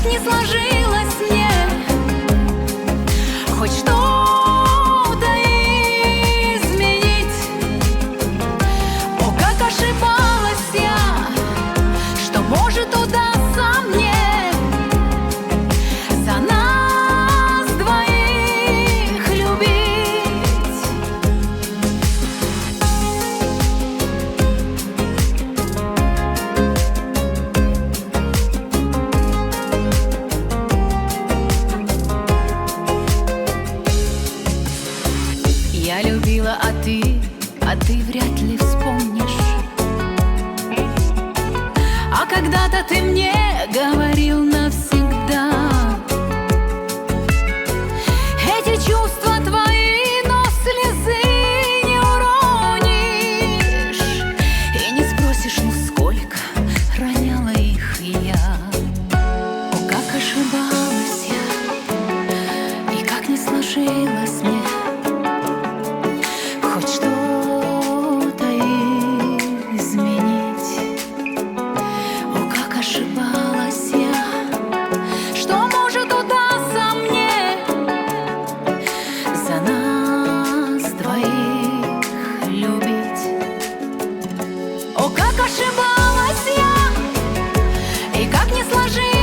не сложилось мне хоть что-то изменить. О, как ошибалась я, что может удастся мне за нас двоих любить. Я любила, а ты вряд ли вспомнишь. А когда-то ты мне говорил навсегда. Эти чувства твои, но слезы не уронишь и не спросишь, ну сколько роняла их я. О, как ошибалась я, и как не сложилось мне хоть что-то изменить. О, как ошибалась я, что может удастся мне за нас двоих любить. О, как ошибалась я, и как не сложилось